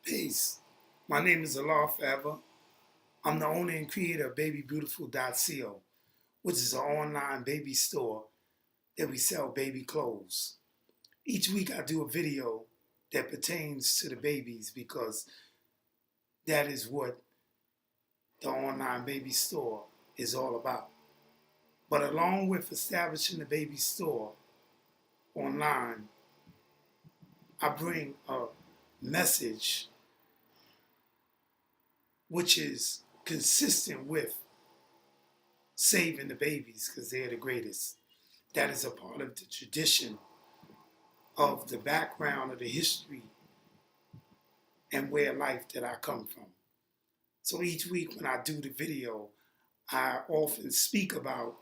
Peace. My name is Allah Forever. I'm the owner and creator of BabyBeautiful.co, which is an online baby store that we sell baby clothes. Each week I do a video that pertains to the babies because that is what the online baby store is all about. But along with establishing the baby store online, I bring a message which is consistent with saving the babies because they're the greatest. That is a part of the tradition of the background of the history and way of life that I come from. So each week when I do the video, I often speak about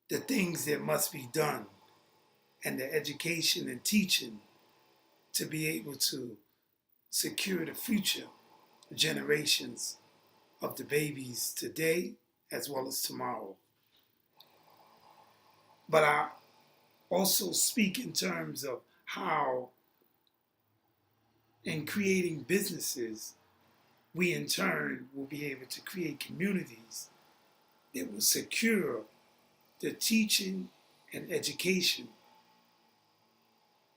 the things that must be done and the education and teaching to be able to secure the future generations of the babies today as well as tomorrow. But I also speak in terms of how in creating businesses, we in turn will be able to create communities that will secure the teaching and education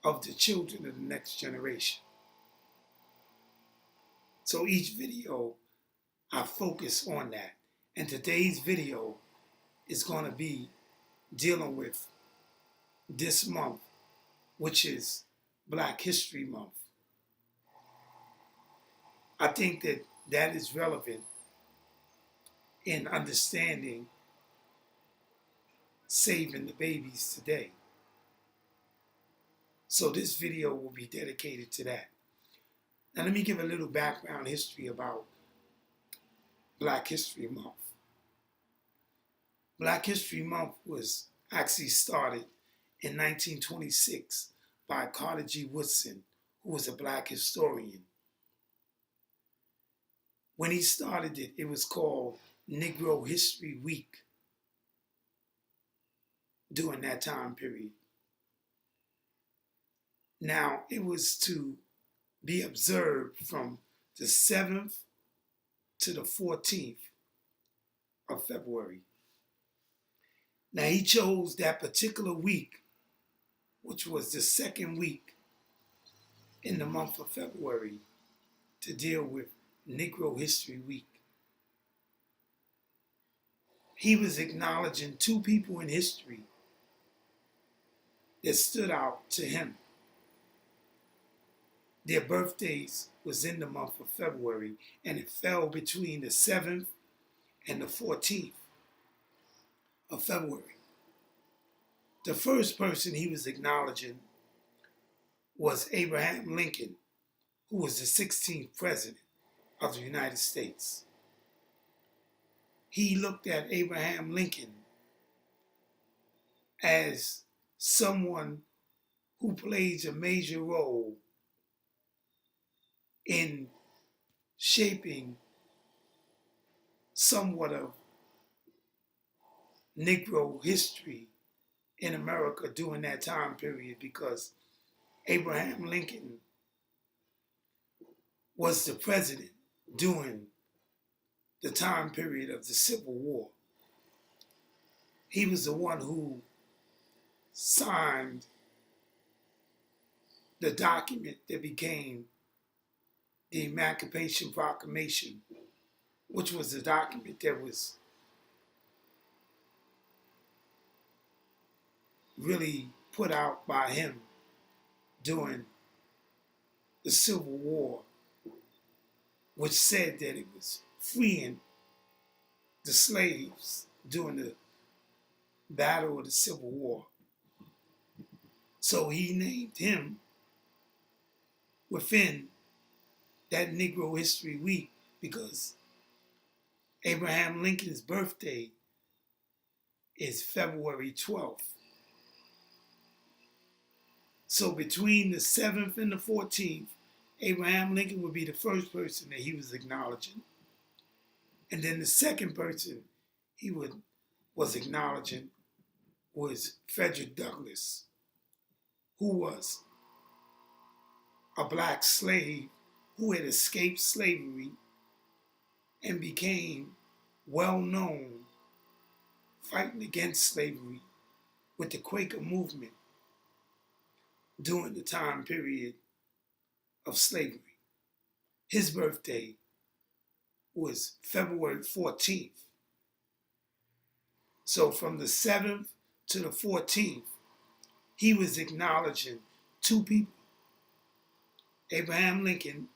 of the children of the next generation. So each video, I focus on that. And today's video is going to be dealing with this month, which is Black History Month. I think that that is relevant in understanding saving the babies today. So this video will be dedicated to that. Now let me give a little background history about Black History Month. Black History Month was actually started in 1926 by Carter G. Woodson, who was a Black historian. When he started it, it was called Negro History Week during that time period. Now, it was to be observed from the 7th to the 14th of February. Now, he chose that particular week, which was the second week in the month of February, to deal with Negro History Week. He was acknowledging two people in history that stood out to him. Their birthdays was in the month of February, and it fell between the 7th and the 14th of February. The first person he was acknowledging was Abraham Lincoln, who was the 16th president of the United States. He looked at Abraham Lincoln as someone who plays a major role in shaping somewhat of Negro history in America during that time period, because Abraham Lincoln was the president during the time period of the Civil War. He was the one who signed the document that became the Emancipation Proclamation, which was the document that was really put out by him during the Civil War, which said that it was freeing the slaves during the battle of the Civil War. So he named him within that Negro History Week because Abraham Lincoln's birthday is February 12th. So between the 7th and the 14th, Abraham Lincoln would be the first person that he was acknowledging. And then the second person he was acknowledging was Frederick Douglass, who was a black slave who had escaped slavery and became well known fighting against slavery with the Quaker movement during the time period of slavery. His birthday was February 14th. So from the 7th to the 14th, he was acknowledging two people: Abraham Lincoln,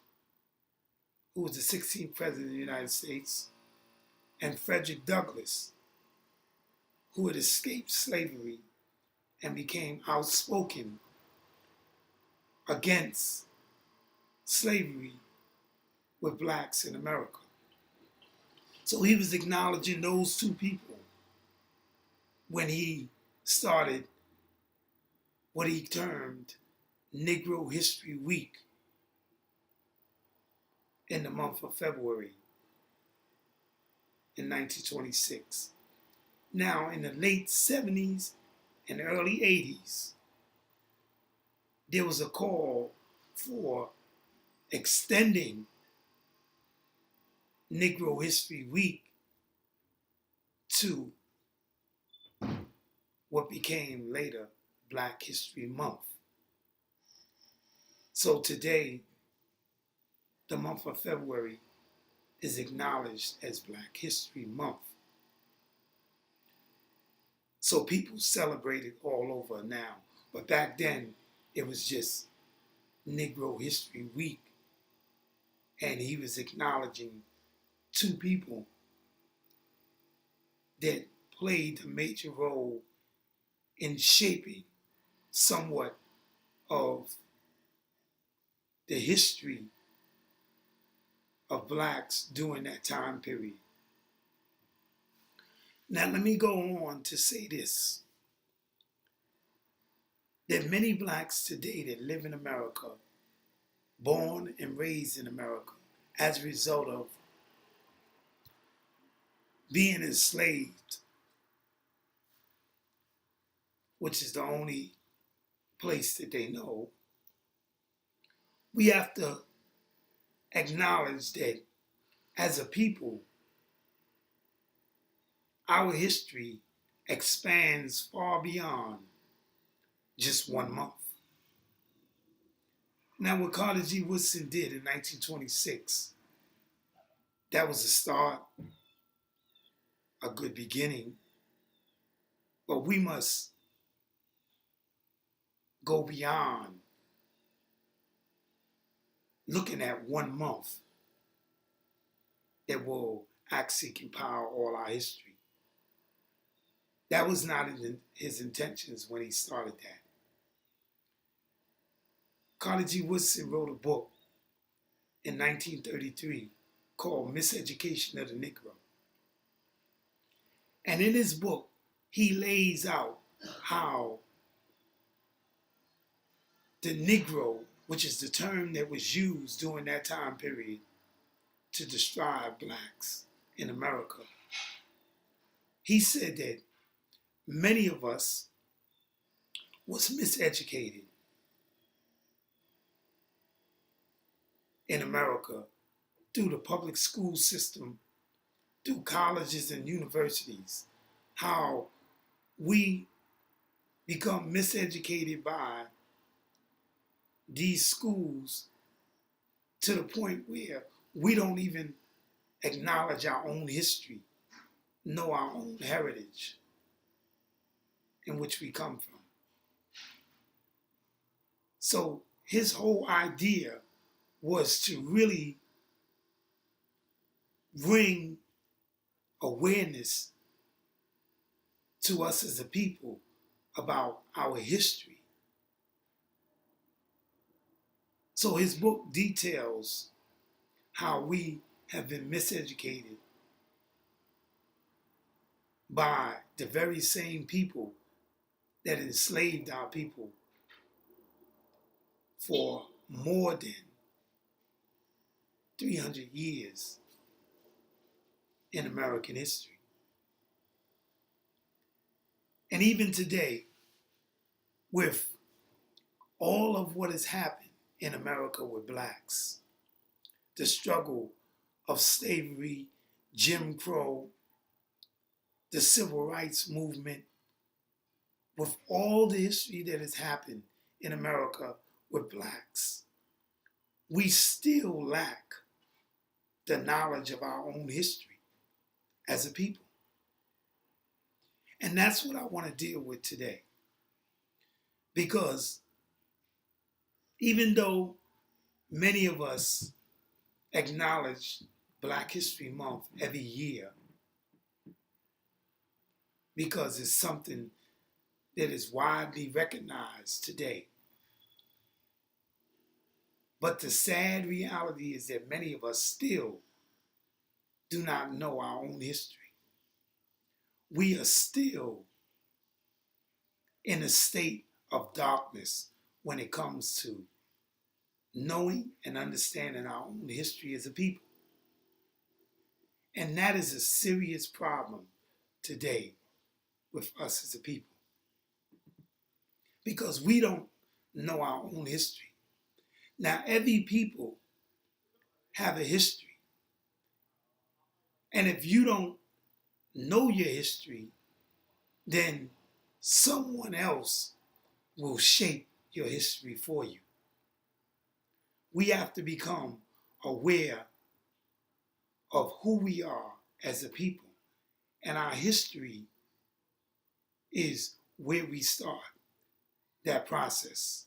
who was the 16th president of the United States, and Frederick Douglass, who had escaped slavery and became outspoken against slavery with blacks in America. So he was acknowledging those two people when he started what he termed Negro History Week in the month of February in 1926. Now, in the late 70s and early 80s, there was a call for extending Negro History Week to what became later Black History Month. So today, the month of February is acknowledged as Black History Month. So people celebrate it all over now. But back then, it was just Negro History Week. And he was acknowledging two people that played a major role in shaping somewhat of the history of blacks during that time period. Now let me go on to say this, that many blacks today that live in America, born and raised in America, as a result of being enslaved, which is the only place that they know, we have to acknowledge that as a people, our history expands far beyond just 1 month. Now, what Carter G. Woodson did in 1926, that was a start, a good beginning, but we must go beyond looking at 1 month that will actually compile all our history. That was not his intentions when he started that. Carter G. Woodson wrote a book in 1933 called Miseducation of the Negro. And in his book, he lays out how the Negro, which is the term that was used during that time period to describe blacks in America, he said that many of us was miseducated in America through the public school system, through colleges and universities, how we become miseducated by these schools to the point where we don't even acknowledge our own history, know our own heritage in which we come from. So his whole idea was to really bring awareness to us as a people about our history. So his book details how we have been miseducated by the very same people that enslaved our people for more than 300 years in American history. And even today, with all of what has happened in America with blacks, the struggle of slavery, Jim Crow, the civil rights movement, with all the history that has happened in America with blacks, we still lack the knowledge of our own history as a people. And that's what I want to deal with today. Because even though many of us acknowledge Black History Month every year, because it's something that is widely recognized today. But the sad reality is that many of us still do not know our own history. We are still in a state of darkness when it comes to knowing and understanding our own history as a people. And that is a serious problem today with us as a people. Because we don't know our own history. Now, every people have a history. And if you don't know your history, then someone else will shape your history for you. We have to become aware of who we are as a people. And our history is where we start that process.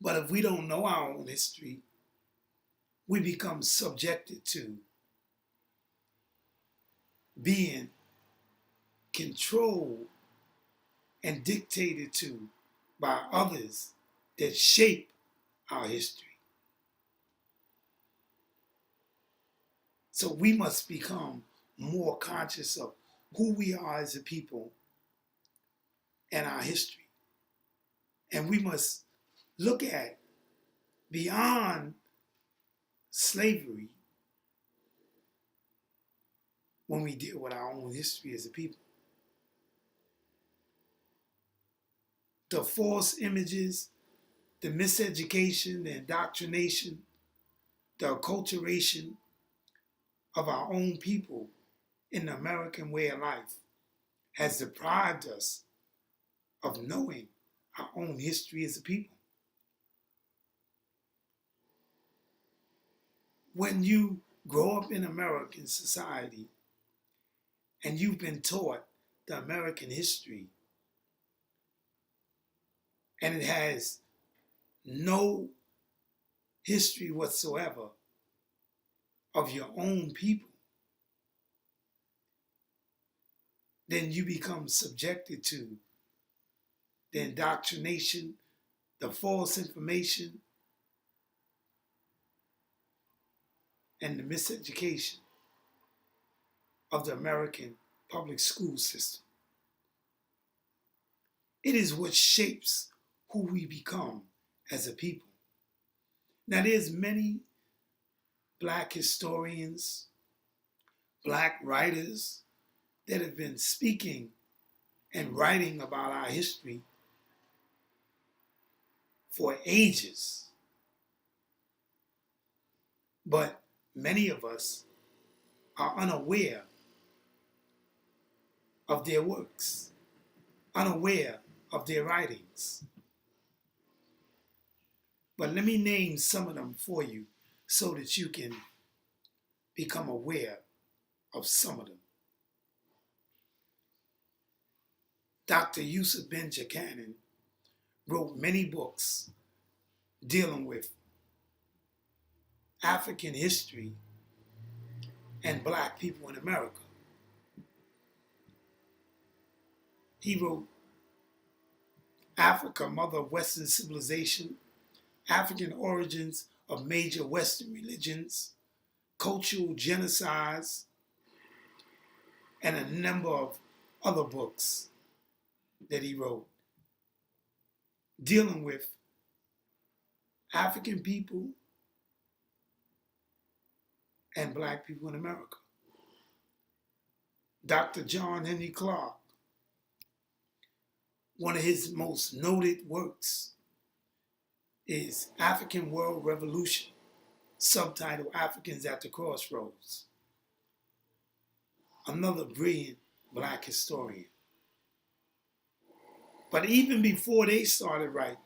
But if we don't know our own history, we become subjected to being controlled and dictated to by others that shape our history. So we must become more conscious of who we are as a people and our history. And we must look at beyond slavery when we deal with our own history as a people. The false images, the miseducation, the indoctrination, the acculturation of our own people in the American way of life has deprived us of knowing our own history as a people. When you grow up in American society and you've been taught the American history and it has no history whatsoever of your own people, then you become subjected to the indoctrination, the false information, and the miseducation of the American public school system. It is what shapes who we become as a people. Now, there's many Black historians, Black writers that have been speaking and writing about our history for ages. But many of us are unaware of their works, unaware of their writings. But let me name some of them for you so that you can become aware of some of them. Dr. Yusuf Ben Jochannan wrote many books dealing with African history and Black people in America. He wrote Africa, Mother of Western Civilization, African Origins of Major Western Religions, Cultural Genocides, and a number of other books that he wrote dealing with African people and Black people in America. Dr. John Henry Clarke, one of his most noted works is African World Revolution, subtitle Africans at the Crossroads. Another brilliant black historian. But even before they started writing,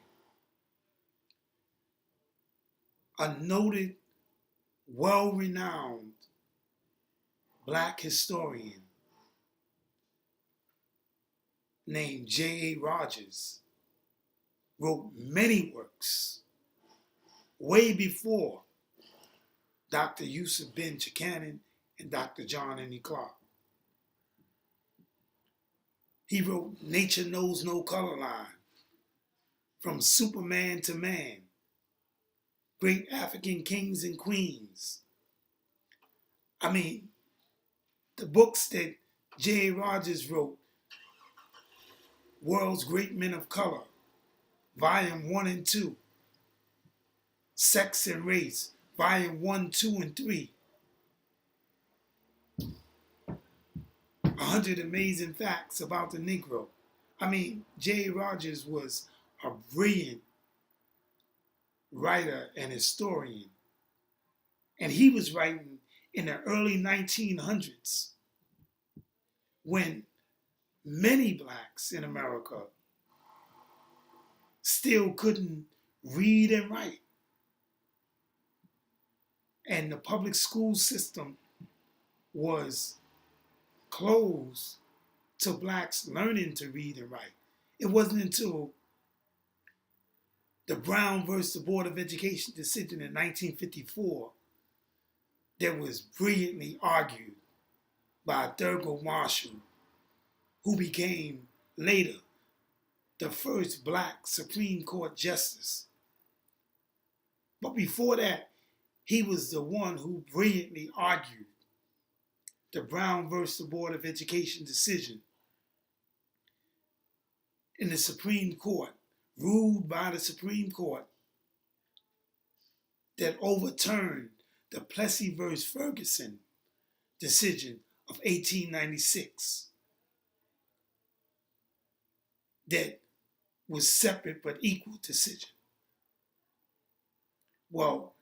a noted, well-renowned black historian named J.A. Rogers wrote many works way before Dr. Yusuf Ben Chikanan and Dr. John Henrik Clarke. He wrote Nature Knows No Color Line, From Superman to Man, Great African Kings and Queens. I mean, the books that J.A. Rogers wrote, World's Great Men of Color, Volume 1 and 2, Sex and Race, Volume 1, 2, and 3, 100 Amazing Facts About the Negro. I mean, J.A. Rogers was a brilliant writer and historian. And he was writing in the early 1900s when many blacks in America still couldn't read and write. And the public school system was closed to blacks learning to read and write. It wasn't until the Brown versus the Board of Education decision in 1954 that was brilliantly argued by Thurgood Marshall, who became later the first black Supreme Court justice. But before that, he was the one who brilliantly argued the Brown versus the Board of Education decision in the Supreme Court, ruled by the Supreme Court, that overturned the Plessy versus Ferguson decision of 1896 that was separate but equal decision. Well,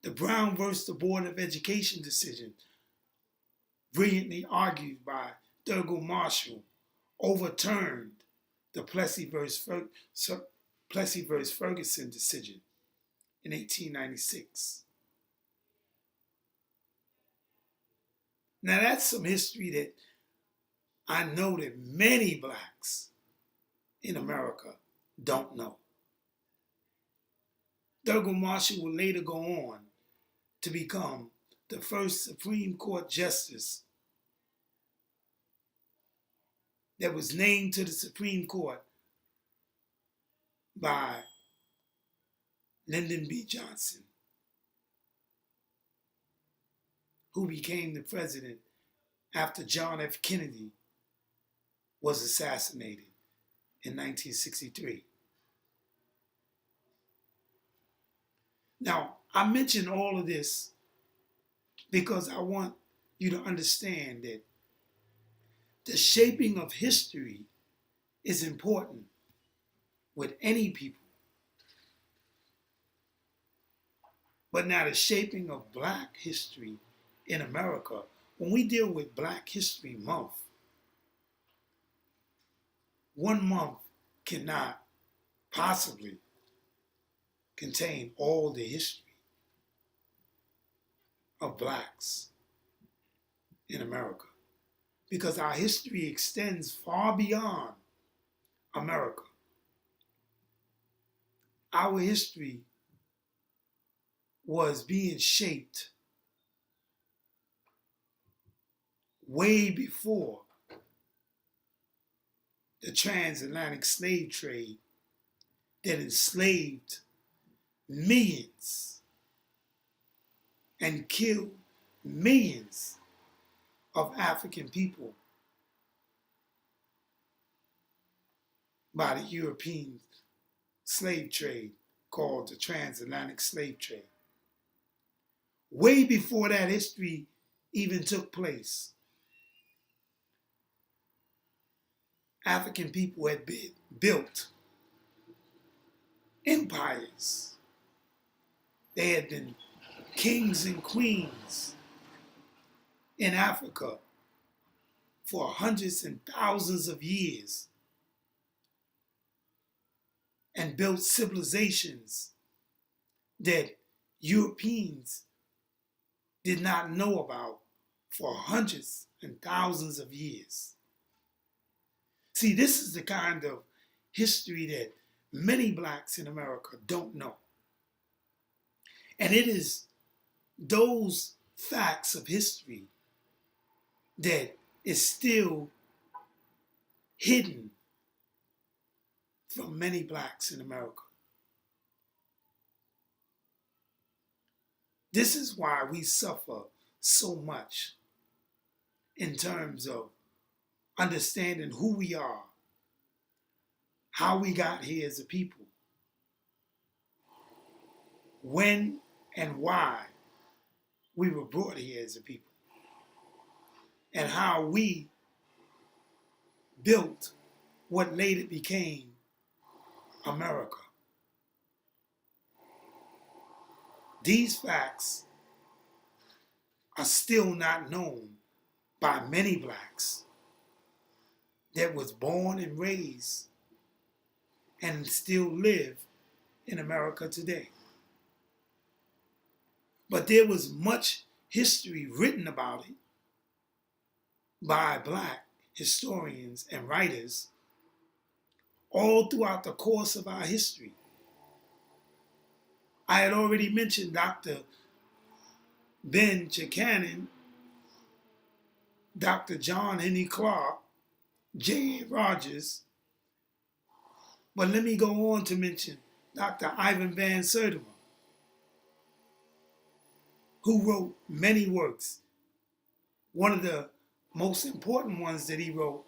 the Brown versus the Board of Education decision, brilliantly argued by Thurgood Marshall, overturned the Plessy versus Ferguson decision in 1896. Now that's some history that I know that many blacks in America don't know. Thurgood Marshall would later go on to become the first Supreme Court justice that was named to the Supreme Court by Lyndon B. Johnson, who became the president after John F. Kennedy was assassinated in 1963. Now, I mention all of this because I want you to understand that the shaping of history is important with any people. But now the shaping of black history in America, when we deal with Black History Month, 1 month cannot possibly contain all the history of blacks in America, because our history extends far beyond America. Our history was being shaped way before the transatlantic slave trade that enslaved millions and killed millions of African people by the European slave trade called the transatlantic slave trade. Way before that history even took place, African people had built empires. They had been kings and queens in Africa for hundreds and thousands of years and built civilizations that Europeans did not know about for hundreds and thousands of years. See, this is the kind of history that many blacks in America don't know. And it is those facts of history that is still hidden from many blacks in America. This is why we suffer so much in terms of understanding who we are, how we got here as a people, when and why we were brought here as a people, and how we built what later became America. These facts are still not known by many blacks that was born and raised and still live in America today. But there was much history written about it by black historians and writers all throughout the course of our history. I had already mentioned Dr. Ben Chickanon, Dr. John Henry Clark, J.A. Rogers, but let me go on to mention Dr. Ivan Van Sertima, who wrote many works. One of the most important ones that he wrote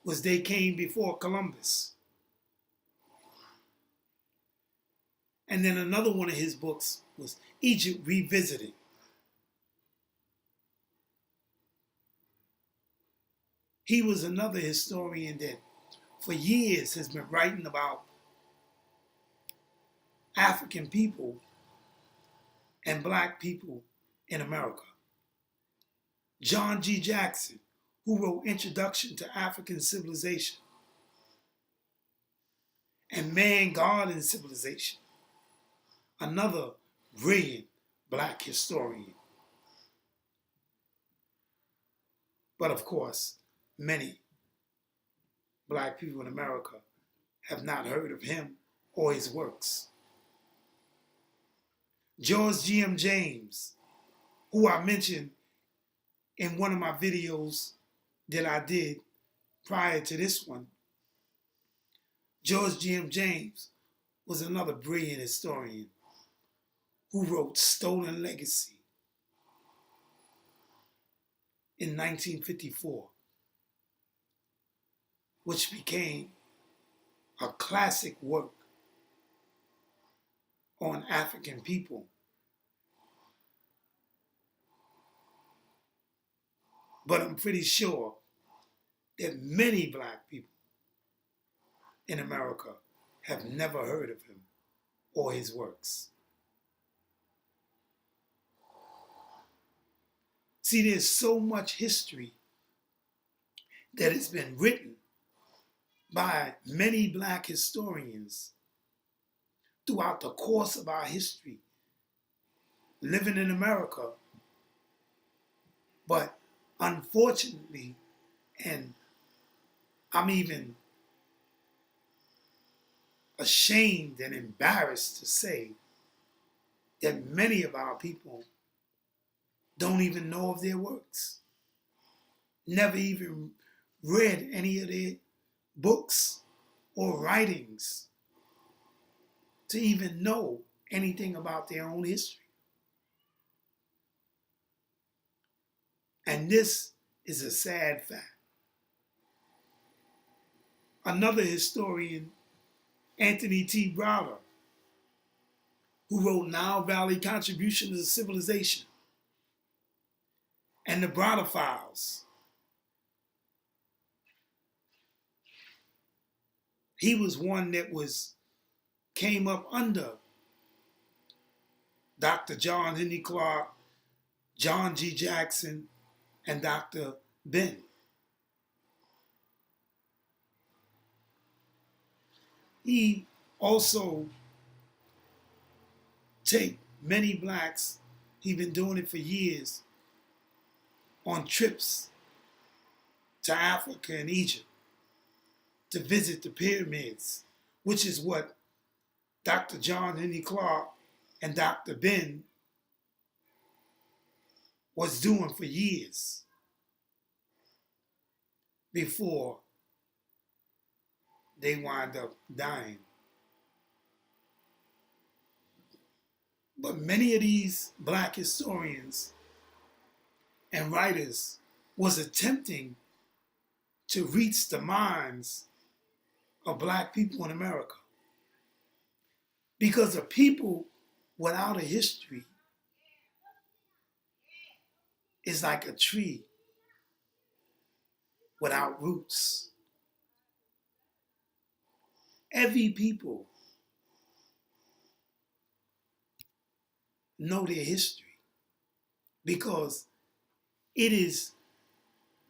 was They Came Before Columbus. And then another one of his books was Egypt Revisited. He was another historian that for years has been writing about African people and black people in America. John G. Jackson, who wrote Introduction to African Civilization and Man, God, and Civilization, another brilliant black historian. But of course, many black people in America have not heard of him or his works. George G.M. James, who I mentioned in one of my videos that I did prior to this one, George G.M. James was another brilliant historian who wrote Stolen Legacy in 1954, which became a classic work on African people. But I'm pretty sure that many black people in America have never heard of him or his works. See, there's so much history that has been written by many black historians throughout the course of our history, living in America. But unfortunately, and I'm even ashamed and embarrassed to say that many of our people don't even know of their works, never even read any of their books or writings to even know anything about their own history. And this is a sad fact. Another historian, Anthony T. Browder, who wrote Nile Valley Contribution to Civilization and the Browder Files. He was one that came up under Dr. John Henry Clark, John G. Jackson, and Dr. Ben. He also take many blacks, he's been doing it for years, on trips to Africa and Egypt to visit the pyramids, which is what Dr. John Henry Clark and Dr. Ben was doing for years before they wind up dying. But many of these black historians and writers was attempting to reach the minds of black people in America. Because a people without a history is like a tree without roots. Every people know their history because it is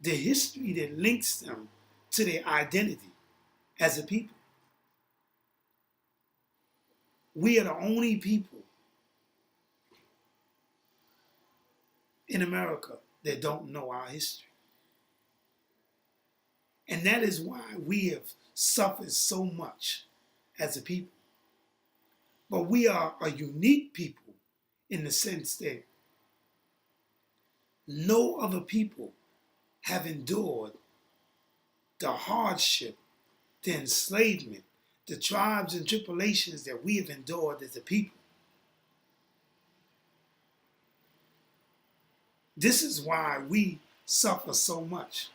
the history that links them to their identity as a people. We are the only people in America that don't know our history. And that is why we have suffered so much as a people. But we are a unique people in the sense that no other people have endured the hardship, the enslavement, the tribes and tribulations that we have endured as a people. This is why we suffer so much,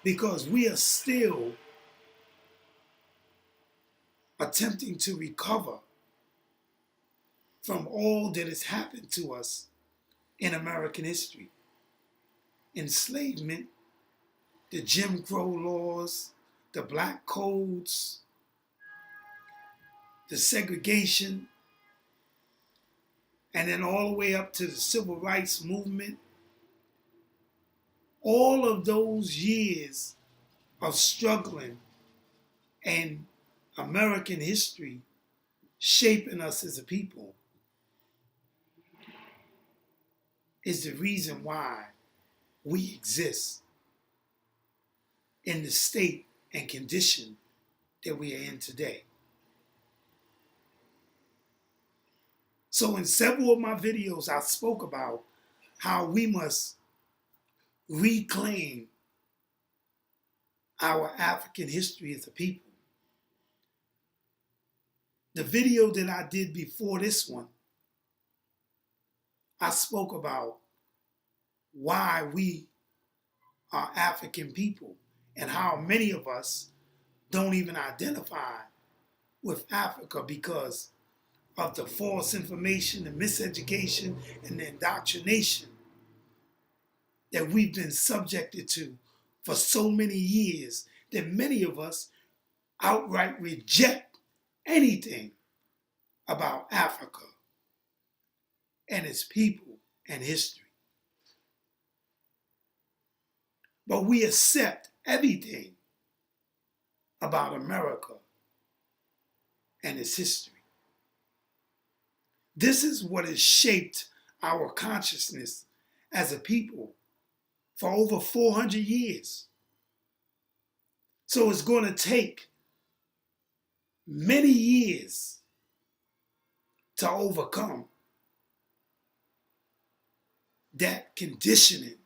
because we are still attempting to recover from all that has happened to us in American history. Enslavement, the Jim Crow laws, the black codes, the segregation, and then all the way up to the civil rights movement. All of those years of struggling and American history shaping us as a people is the reason why we exist in the state and condition that we are in today. So in several of my videos, I spoke about how we must reclaim our African history as a people. The video that I did before this one, I spoke about why we are African people and how many of us don't even identify with Africa because of the false information, the miseducation, and the indoctrination that we've been subjected to for so many years that many of us outright reject anything about Africa and its people and history. But we accept everything about America and its history. This is what has shaped our consciousness as a people for over 400 years. So it's going to take many years to overcome that conditioning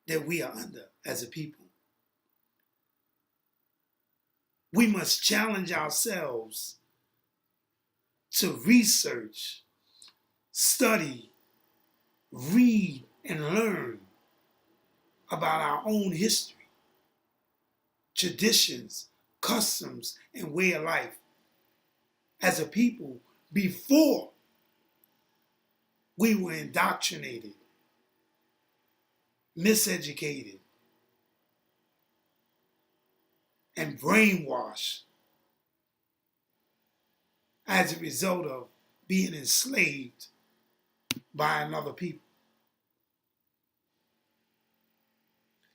that we are under as a people. We must challenge ourselves to research, study, read, and learn about our own history, traditions, customs, and way of life as a people before we were indoctrinated, miseducated, and brainwashed as a result of being enslaved by another people.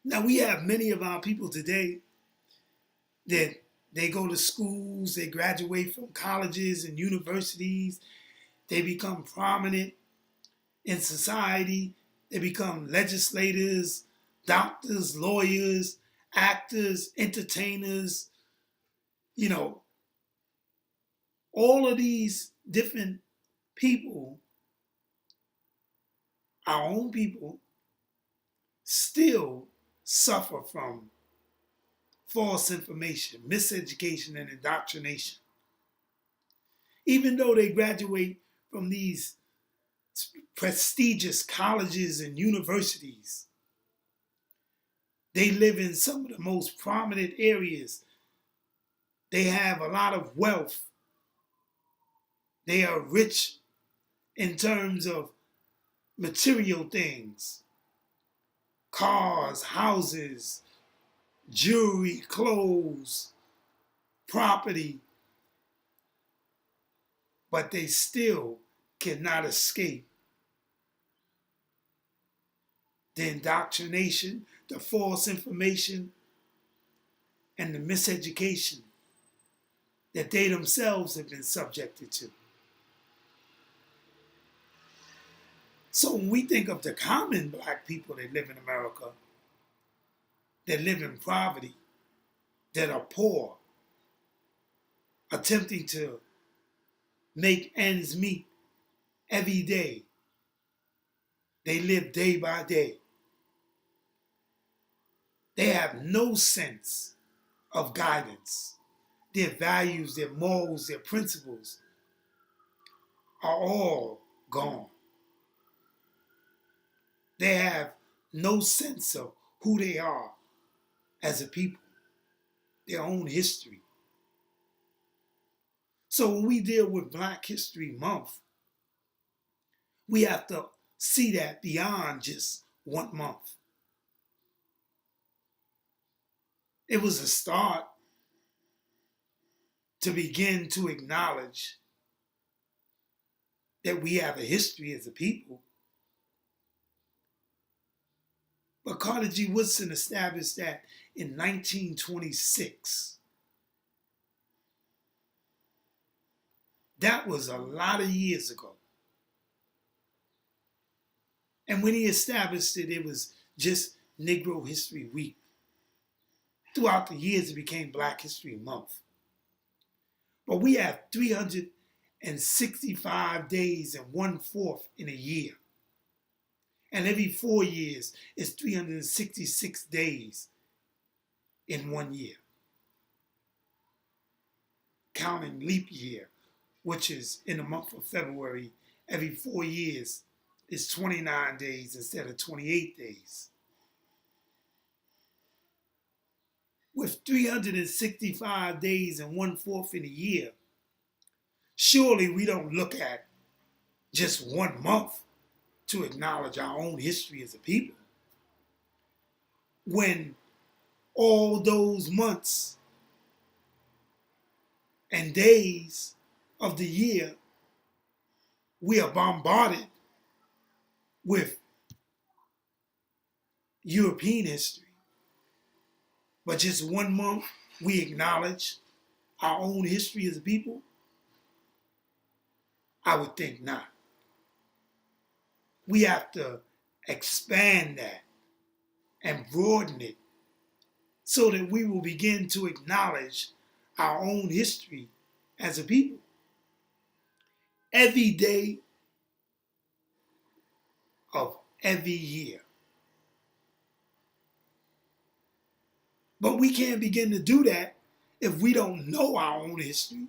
Now we have many of our people today that they go to schools, they graduate from colleges and universities, they become prominent in society, they become legislators, doctors, lawyers, actors, entertainers, you know, all of these different people, our own people, still suffer from false information, miseducation, and indoctrination. Even though they graduate from these prestigious colleges and universities, they live in some of the most prominent areas. They have a lot of wealth. They are rich in terms of material things, cars, houses, jewelry, clothes, property, but they still cannot escape the indoctrination, the false information, and the miseducation that they themselves have been subjected to. So when we think of the common black people that live in America, that live in poverty, that are poor, attempting to make ends meet every day, they live day by day. They have no sense of guidance. Their values, their morals, their principles are all gone. They have no sense of who they are as a people, their own history. So when we deal with Black History Month, we have to see that beyond just 1 month. It was a start to begin to acknowledge that we have a history as a people. But Carter G. Woodson established that in 1926. That was a lot of years ago. And when he established it, it was just Negro History Week. Throughout the years, it became Black History Month. But we have 365 days and 1/4 in a year. And every 4 years is 366 days in 1 year. Counting leap year, which is in the month of February, every 4 years is 29 days instead of 28 days. With 365 days and 1/4 in a year, surely we don't look at just 1 month to acknowledge our own history as a people. When all those months and days of the year, we are bombarded with European history. But just 1 month, we acknowledge our own history as a people? I would think not. We have to expand that and broaden it so that we will begin to acknowledge our own history as a people. Every day of every year. But we can't begin to do that if we don't know our own history.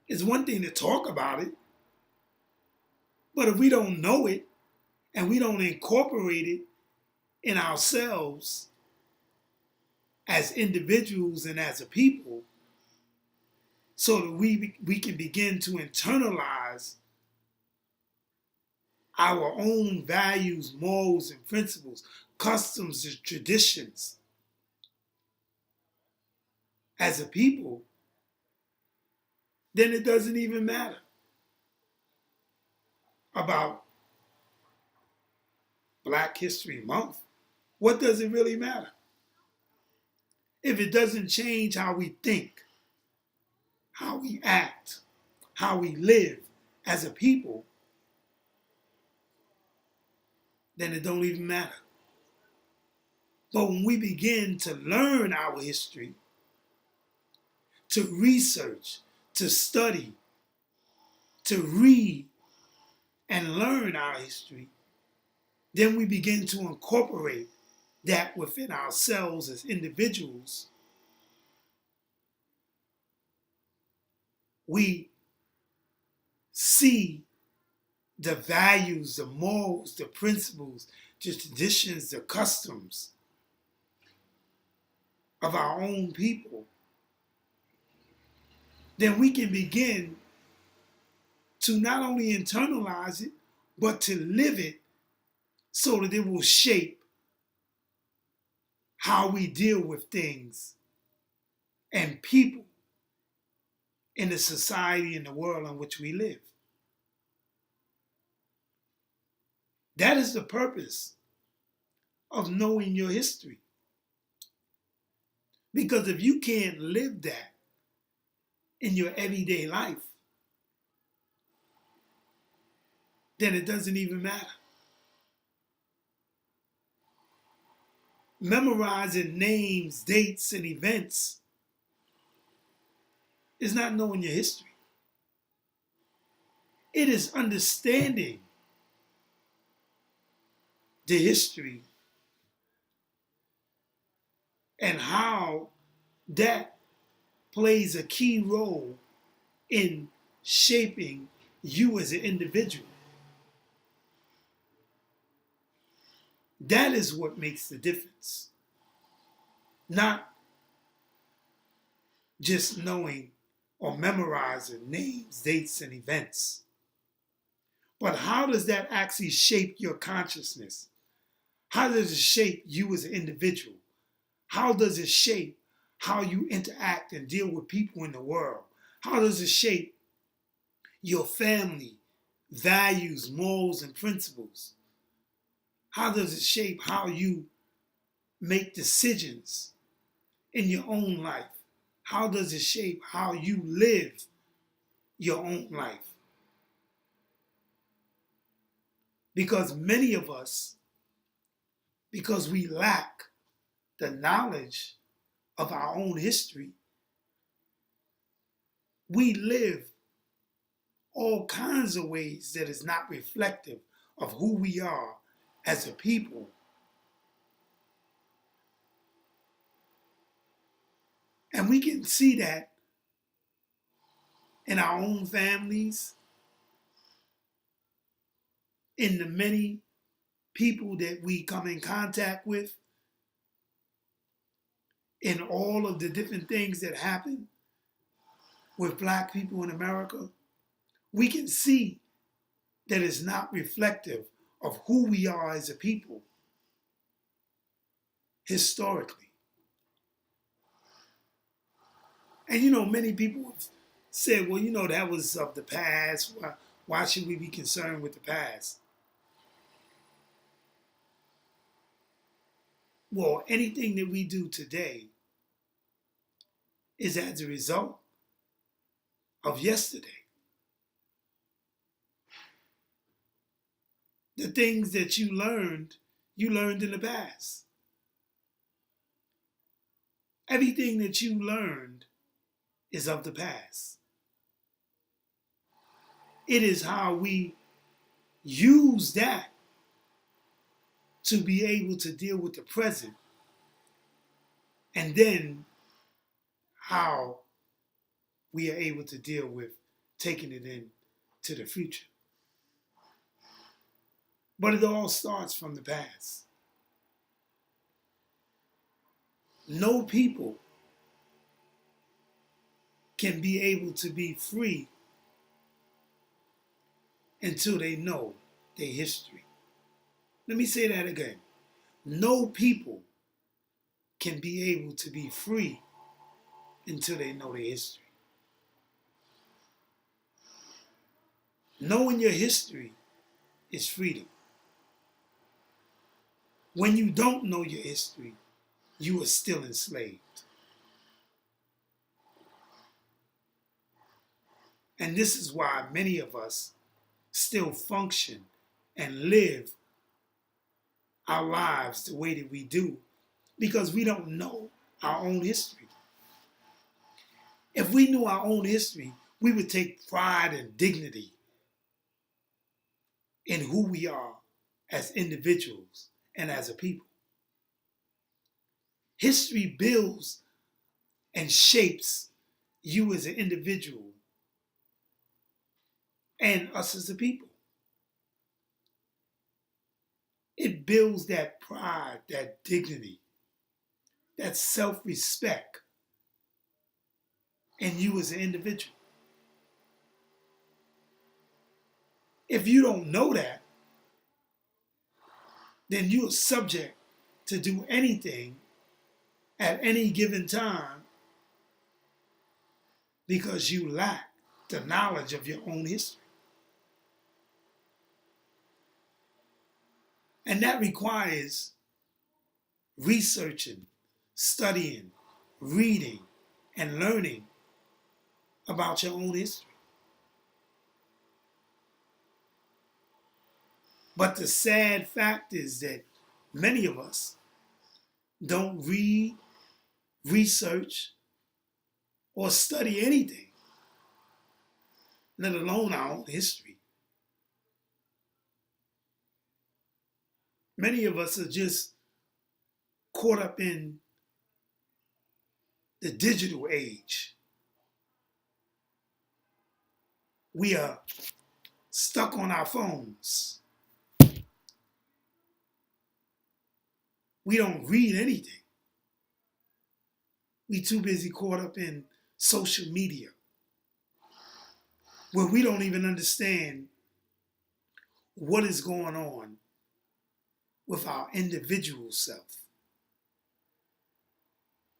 It's one thing to talk about it, but if we don't know it and we don't incorporate it in ourselves as individuals and as a people, so that we can begin to internalize our own values, morals, and principles, customs and traditions as a people, then it doesn't even matter. about Black History Month, what does it really matter? If it doesn't change how we think, how we act, how we live as a people, then it don't even matter. But when we begin to learn our history, to research, to study, to read and learn our history, then we begin to incorporate that within ourselves as individuals. We see the values, the morals, the principles, the traditions, the customs of our own people. Then we can begin to not only internalize it, but to live it so that it will shape how we deal with things and people in the society and the world in which we live. That is the purpose of knowing your history. Because if you can't live that in your everyday life, then it doesn't even matter. Memorizing names, dates, and events is not knowing your history. It is understanding the history and how that plays a key role in shaping you as an individual. That is what makes the difference. Not just knowing or memorizing names, dates, and events. But how does that actually shape your consciousness? How does it shape you as an individual? How does it shape how you interact and deal with people in the world? How does it shape your family, values, morals, and principles? How does it shape how you make decisions in your own life? How does it shape how you live your own life? Because many of us, because we lack the knowledge of our own history, we live all kinds of ways that is not reflective of who we are as a people. And we can see that in our own families, in the many people that we come in contact with, in all of the different things that happen with Black people in America. We can see that it's not reflective of who we are as a people historically. And many people have said, well, that was of the past. Why should we be concerned with the past? Well, anything that we do today is as a result of yesterday. The things that you learned in the past. Everything that you learned is of the past. It is how we use that to be able to deal with the present, and then how we are able to deal with taking it into the future. But it all starts from the past. No people can be able to be free until they know their history. Let me say that again. No people can be able to be free until they know their history. Knowing your history is freedom. When you don't know your history, you are still enslaved. And this is why many of us still function and live our lives the way that we do, because we don't know our own history. If we knew our own history, we would take pride and dignity in who we are as individuals and as a people. History builds and shapes you as an individual and us as a people. It builds that pride, that dignity, that self-respect in you as an individual. If you don't know that, then you are subject to do anything at any given time because you lack the knowledge of your own history. And that requires researching, studying, reading, and learning about your own history. But the sad fact is that many of us don't read, research, or study anything, let alone our own history. Many of us are just caught up in the digital age. We are stuck on our phones. We don't read anything. We too busy caught up in social media, where we don't even understand what is going on with our individual self,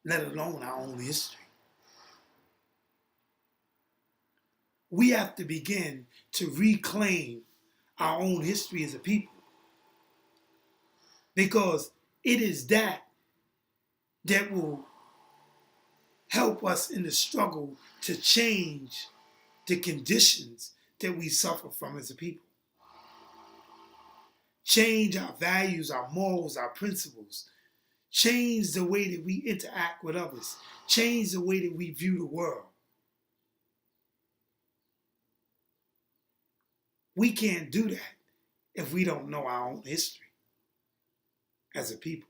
let alone our own history. We have to begin to reclaim our own history as a people, because it is that will help us in the struggle to change the conditions that we suffer from as a people. Change our values, our morals, our principles. Change the way that we interact with others. Change the way that we view the world. We can't do that if we don't know our own history as a people.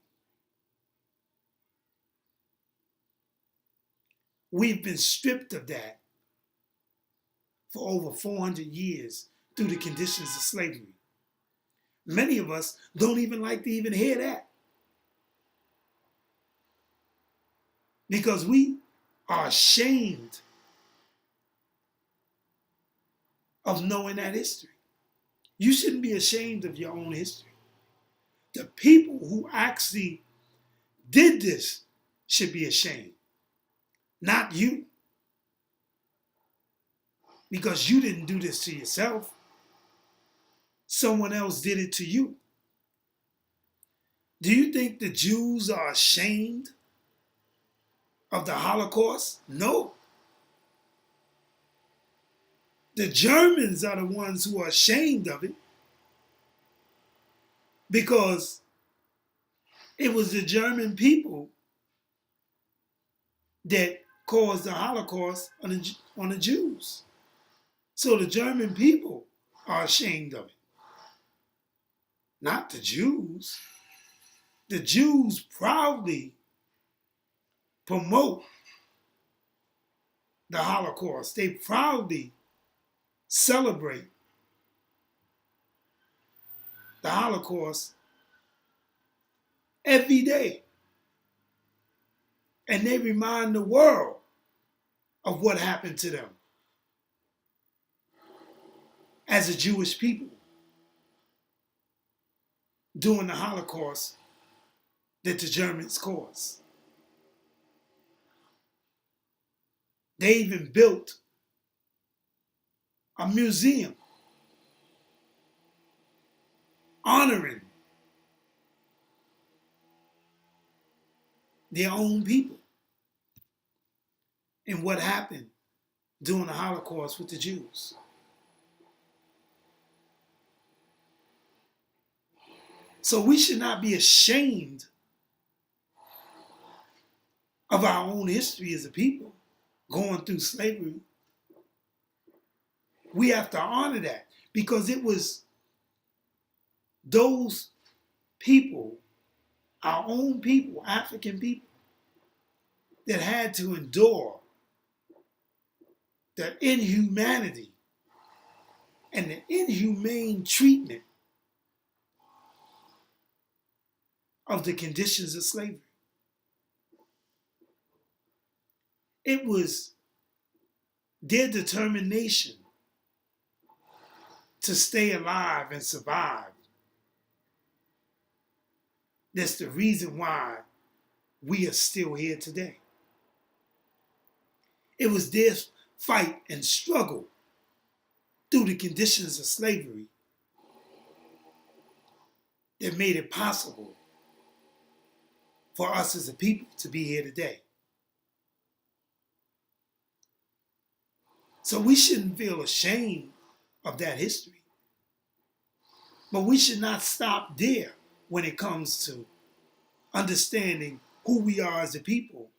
We've been stripped of that for over 400 years through the conditions of slavery. Many of us don't even like to even hear that, because we are ashamed of knowing that history. You shouldn't be ashamed of your own history. The people who actually did this should be ashamed, not you, because you didn't do this to yourself. Someone else did it to you. Do you think the Jews are ashamed of the Holocaust? No. The Germans are the ones who are ashamed of it, because it was the German people that caused the Holocaust on the Jews. So the German people are ashamed of it, not the Jews. The Jews proudly promote the Holocaust. They proudly celebrate the Holocaust every day. And they remind the world of what happened to them as a Jewish people during the Holocaust that the Germans caused. They even built a museum honoring their own people and what happened during the Holocaust with the Jews. So we should not be ashamed of our own history as a people going through slavery. We have to honor that because it was those people, our own people, African people, that had to endure the inhumanity and the inhumane treatment of the conditions of slavery. It was their determination to stay alive and survive. That's the reason why we are still here today. It was their fight and struggle through the conditions of slavery that made it possible for us as a people to be here today. So we shouldn't feel ashamed of that history. But we should not stop there when it comes to understanding who we are as a people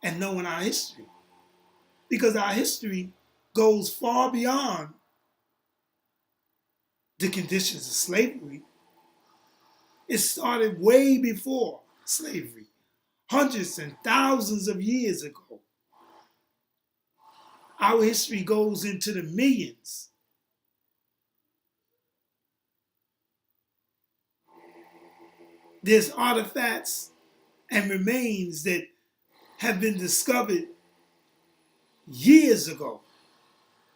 and knowing our history. Because our history goes far beyond the conditions of slavery. It started way before slavery, hundreds and thousands of years ago. Our history goes into the millions. There's artifacts and remains that have been discovered years ago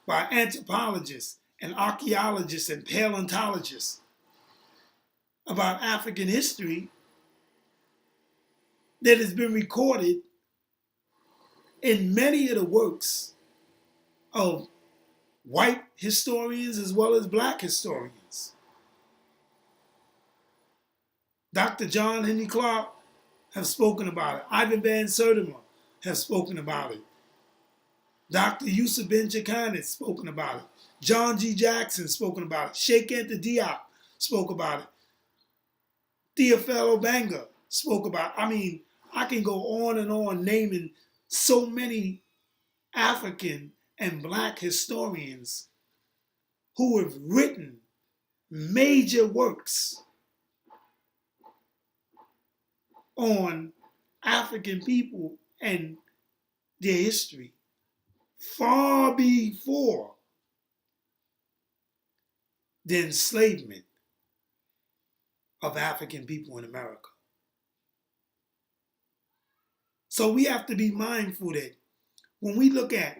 by anthropologists and archaeologists and paleontologists about African history that has been recorded in many of the works of white historians as well as black historians. Dr. John Henry Clark has spoken about it. Ivan Van Sertima has spoken about it. Dr. Yusuf Ben Chakani has spoken about it. John G. Jackson has spoken about it. Sheikh Anta Diop spoke about it. Theophilo Banga spoke about it. I mean, I can go on and on naming so many African and black historians who have written major works on African people and their history far before the enslavement of African people in America. So we have to be mindful that when we look at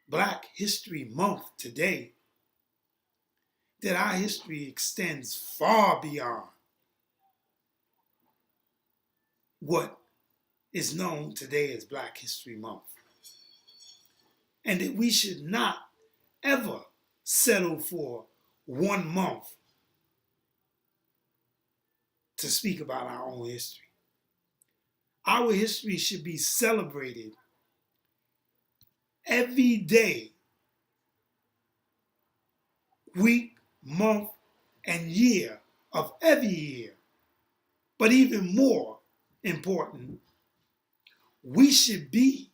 Black History Month today, that our history extends far beyond what is known today as Black History Month. And that we should not ever settle for 1 month to speak about our own history. Our history should be celebrated every day, week, month, and year of every year. But even more important, we should be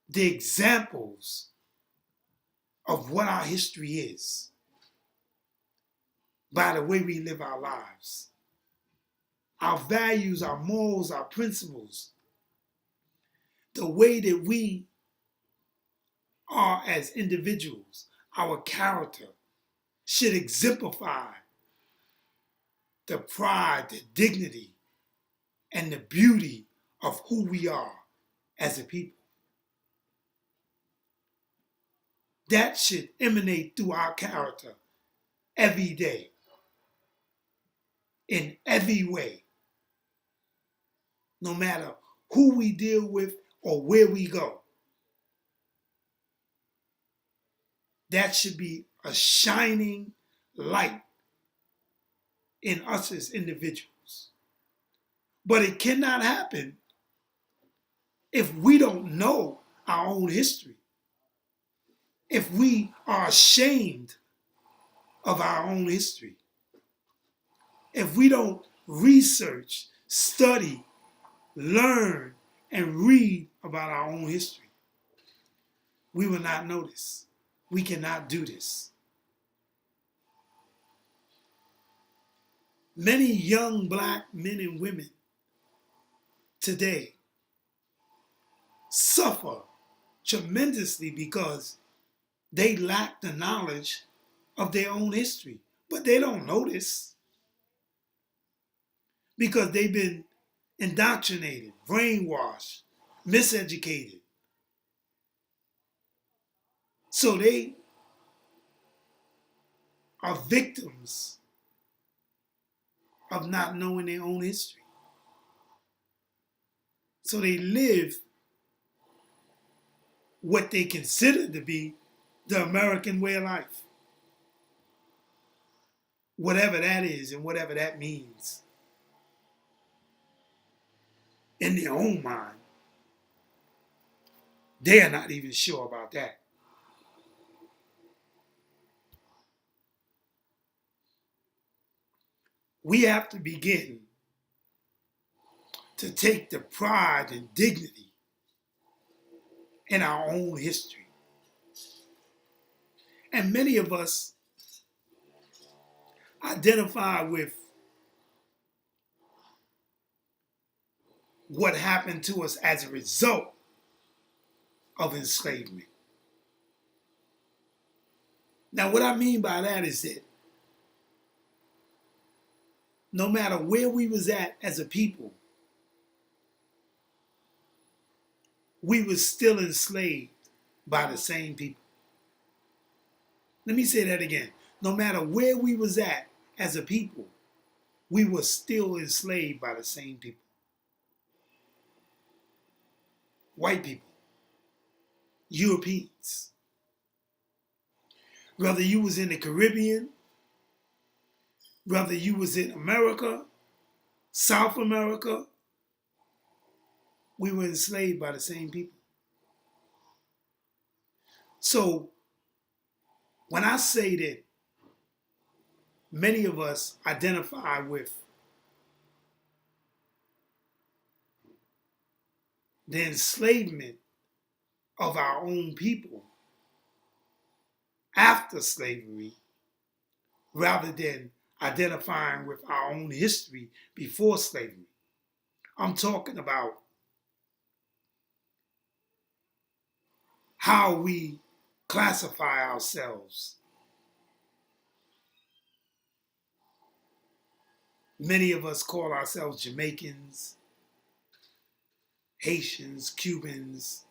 the examples of what our history is by the way we live our lives. Our values, our morals, our principles, the way that we are as individuals, our character should exemplify the pride, the dignity, and the beauty of who we are as a people. That should emanate through our character every day, in every way, no matter who we deal with or where we go. That should be a shining light in us as individuals. But it cannot happen if we don't know our own history, if we are ashamed of our own history, if we don't research, study, learn, and read about our own history. We will not know this. We cannot do this. Many young black men and women today suffer tremendously because they lack the knowledge of their own history. But they don't know this because they've been indoctrinated, brainwashed, miseducated. So they are victims of not knowing their own history. So they live what they consider to be the American way of life. Whatever that is and whatever that means. In their own mind, they are not even sure about that. We have to begin to take the pride and dignity in our own history. And many of us identify with what happened to us as a result of enslavement. Now, what I mean by that is that no matter where we was at as a people, we were still enslaved by the same people. Let me say that again. No matter where we was at as a people, we were still enslaved by the same people. White people, Europeans. Whether you was in the Caribbean, whether you was in America, South America, we were enslaved by the same people. So when I say that many of us identify with the enslavement of our own people after slavery, rather than identifying with our own history before slavery, I'm talking about how we classify ourselves. Many of us call ourselves Jamaicans, Haitians, Cubans,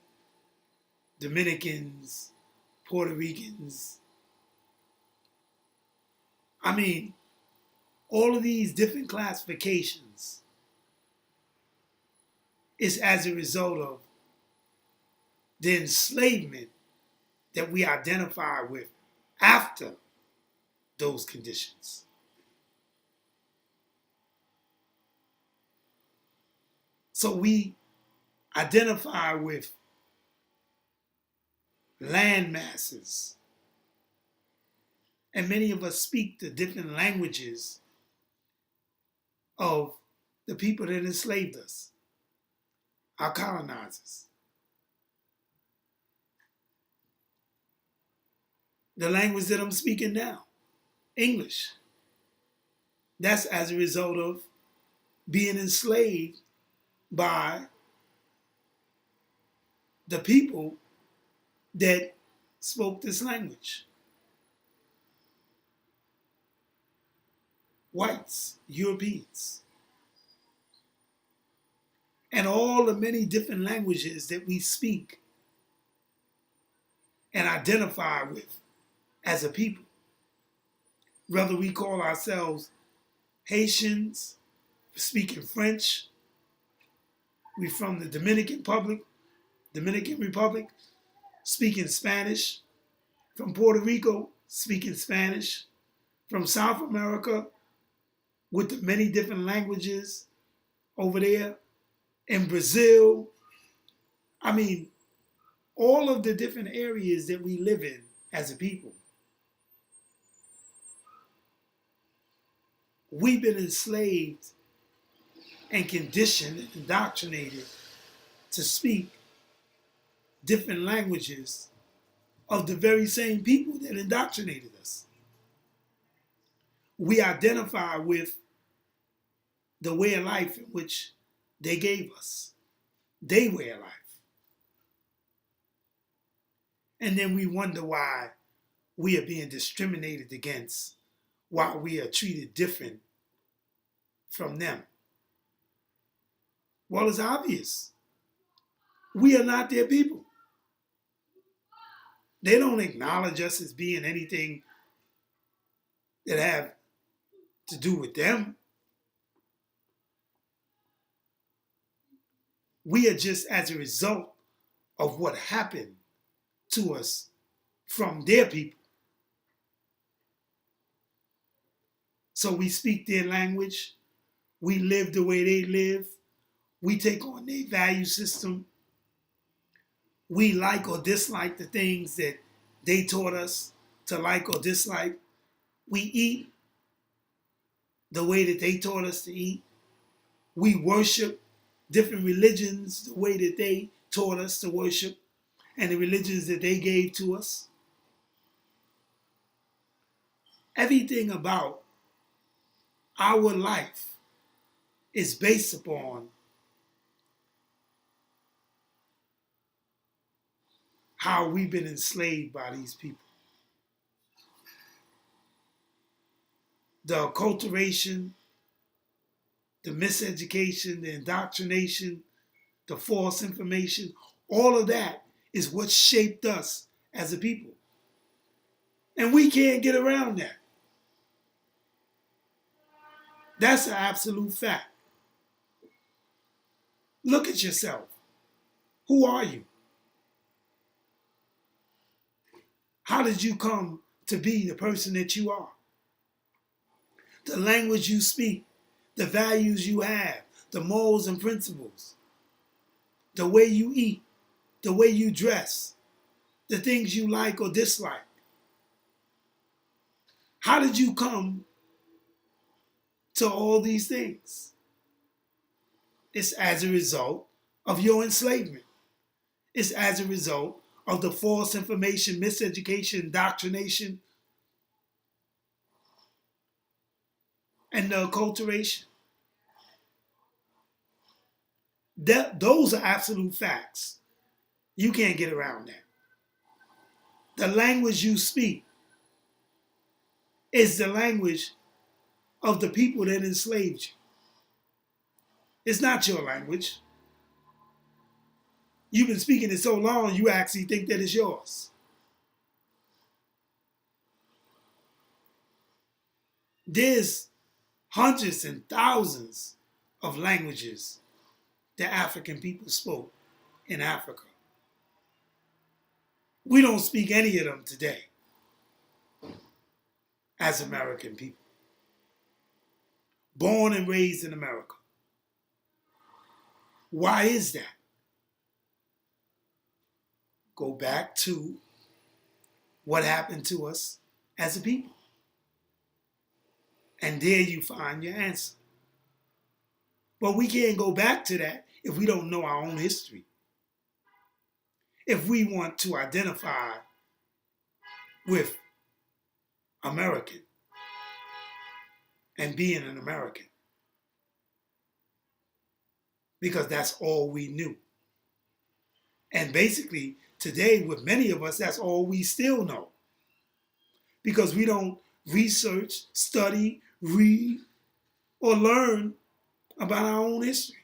Dominicans, Puerto Ricans. I mean, all of these different classifications is as a result of the enslavement that we identify with after those conditions. So we identify with land masses. And many of us speak the different languages of the people that enslaved us, our colonizers. The language that I'm speaking now, English. That's as a result of being enslaved by the people that spoke this language. Whites, Europeans. And all the many different languages that we speak and identify with as a people. Whether we call ourselves Haitians, speaking French, we from the Dominican Republic, speaking Spanish, from Puerto Rico, speaking Spanish, from South America, with the many different languages over there in Brazil. I mean, all of the different areas that we live in as a people, we've been enslaved and conditioned and indoctrinated to speak different languages of the very same people that indoctrinated us. We identify with the way of life in which they gave us, their way of life. And then we wonder why we are being discriminated against, why we are treated different from them. Well, it's obvious. We are not their people. They don't acknowledge us as being anything that have to do with them. We are just as a result of what happened to us from their people. So we speak their language. We live the way they live. We take on their value system. We like or dislike the things that they taught us to like or dislike. We eat the way that they taught us to eat. We worship different religions the way that they taught us to worship and the religions that they gave to us. Everything about our life is based upon how we've been enslaved by these people. The acculturation, the miseducation, the indoctrination, the false information, all of that is what shaped us as a people. And we can't get around that. That's an absolute fact. Look at yourself. Who are you? How did you come to be the person that you are? The language you speak, the values you have, the morals and principles, the way you eat, the way you dress, the things you like or dislike. How did you come to all these things? It's as a result of your enslavement. It's as a result of the false information, miseducation, indoctrination, and the acculturation. Those are absolute facts. You can't get around that. The language you speak is the language of the people that enslaved you. It's not your language. You've been speaking it so long, you actually think that it's yours. There's hundreds and thousands of languages that African people spoke in Africa. We don't speak any of them today as American people. Born and raised in America. Why is that? Go back to what happened to us as a people. And there you find your answer. But we can't go back to that if we don't know our own history. If we want to identify with American and being an American. Because that's all we knew. And basically, today, with many of us, that's all we still know. Because we don't research, study, read, or learn about our own history.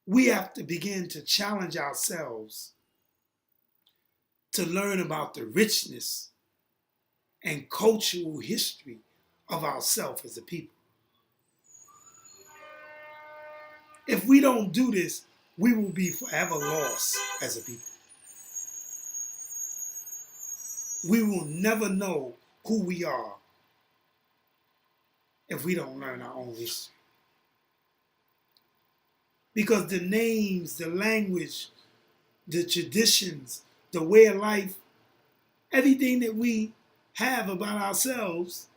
We have to begin to challenge ourselves to learn about the richness and cultural history of ourselves as a people. If we don't do this, we will be forever lost as a people. We will never know who we are if we don't learn our own history. Because the names, the language, the traditions, the way of life, everything that we have about ourselves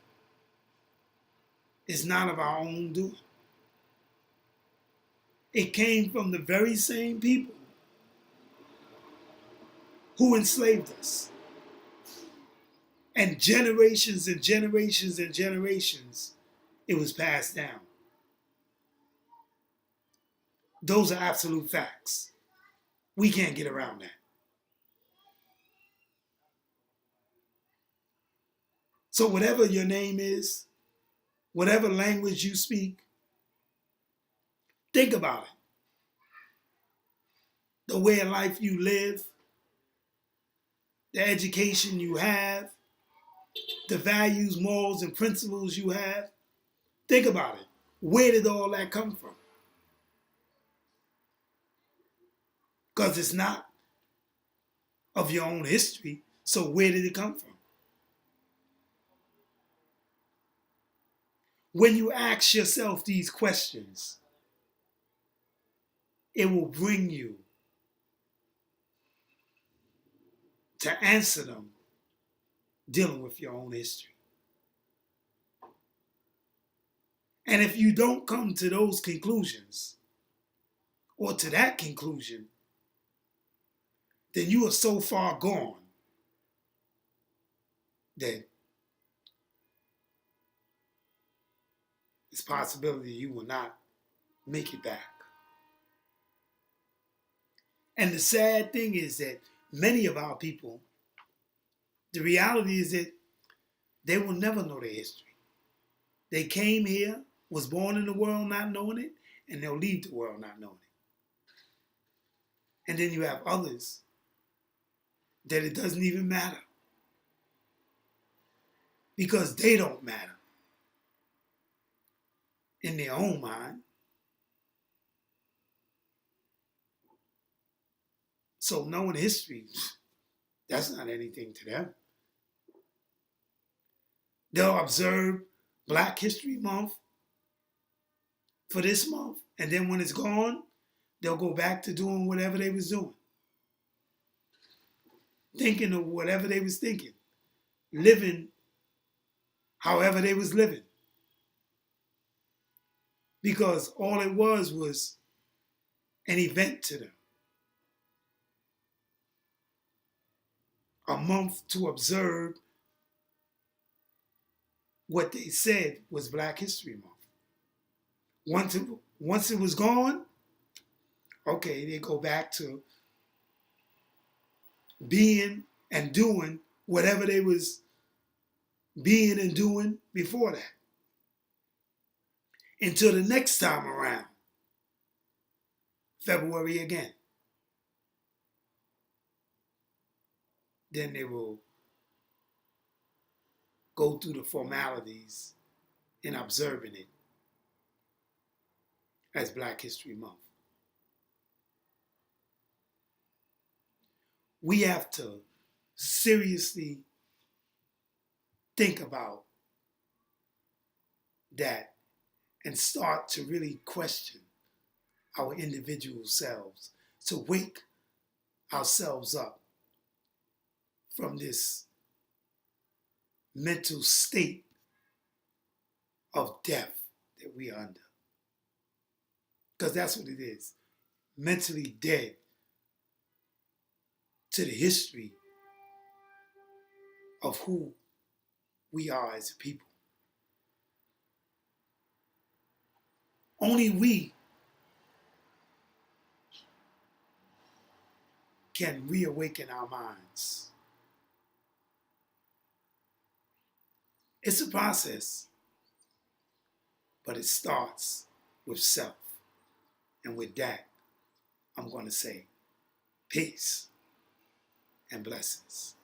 is not of our own doing. It came from the very same people who enslaved us. And generations and generations and generations, it was passed down. Those are absolute facts. We can't get around that. So whatever your name is, whatever language you speak, think about it. The way of life you live, the education you have, the values, morals, and principles you have. Think about it. Where did all that come from? Because it's not of your own history. So where did it come from? When you ask yourself these questions, it will bring you to answer them dealing with your own history. And if you don't come to those conclusions or to that conclusion, then you are so far gone that it's a possibility you will not make it back. And the sad thing is that many of our people, the reality is that they will never know their history. They came here, was born in the world not knowing it, and they'll leave the world not knowing it. And then you have others that it doesn't even matter because they don't matter in their own mind. So knowing history, that's not anything to them. They'll observe Black History Month for this month, and then when it's gone, they'll go back to doing whatever they was doing. Thinking of whatever they was thinking. Living however they was living. Because all it was an event to them. A month to observe what they said was Black History Month. Once it was gone, okay, they go back to being and doing whatever they was being and doing before that. Until the next time around, February again. Then they will go through the formalities in observing it as Black History Month. We have to seriously think about that and start to really question our individual selves, to wake ourselves up from this mental state of death that we are under. Because that's what it is. Mentally dead to the history of who we are as a people. Only we can reawaken our minds. It's a process, but it starts with self. And with that, I'm going to say peace and blessings.